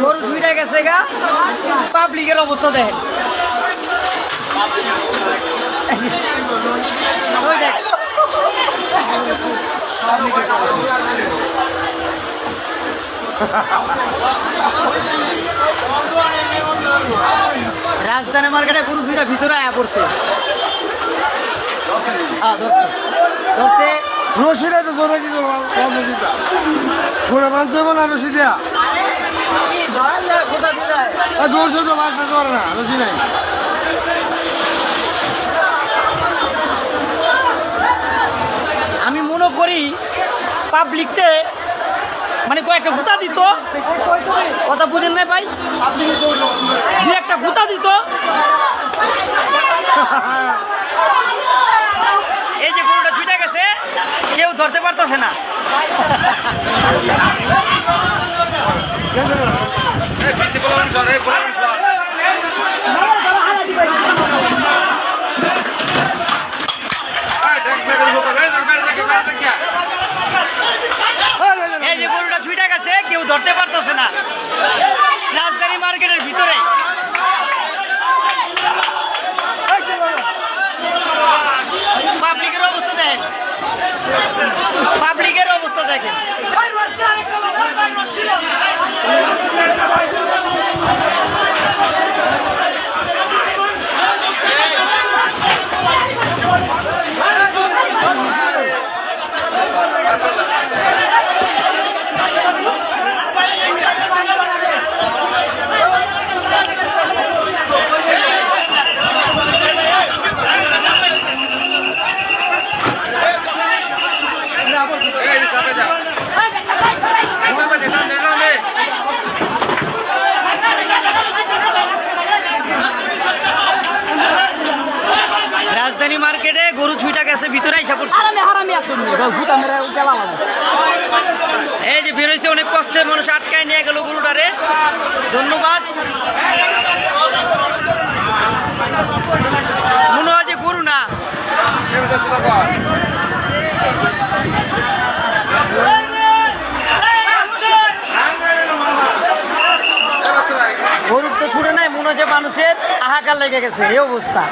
গরু ছুটে গেছে গা, পাবলিকের অবস্থা দেখেন। ওই দেখ রাজধানী মার্কেটে গরু ছুটে ভিতরে আয়া পড়ছে। ধরছে রশিটা তো ধরে দিল ঘোড়া বাঁধতে হবে না রশি দেয়া দৌড়ছে তো বাঁধতে পারে না রশি নাই। আমি মনে করি পাবলিককে মানে কয়েকটা গুতা দিত, কথা বুঝেন নাই ভাই, দু একটা গুতা দিত। এই যে গরুটা ছুটে গেছে, কেউ ধরতে পারতেছে না। এই যে গরুটা ছুটে গেছে, কেউ ধরতে পারতেছে না রাজধানী মার্কেটের ভিতরে। পাবলিকের অবস্থা দেখেন, পাবলিকের অবস্থা দেখেন। রাজধানী মার্কেটে গরু ছুটে গেছে, ভিতরে আইসা পড়ছে। এই যে বেরোইছে, অনেক কষ্টে মানুষ আটকায় নিয়ে গেল গরুটারে। ধন্যবাদ। মনে হয় যে গরু না, গরুর তো ছুটে নাই, মনে হচ্ছে মানুষের হাহাকার লেগে গেছে এই অবস্থা।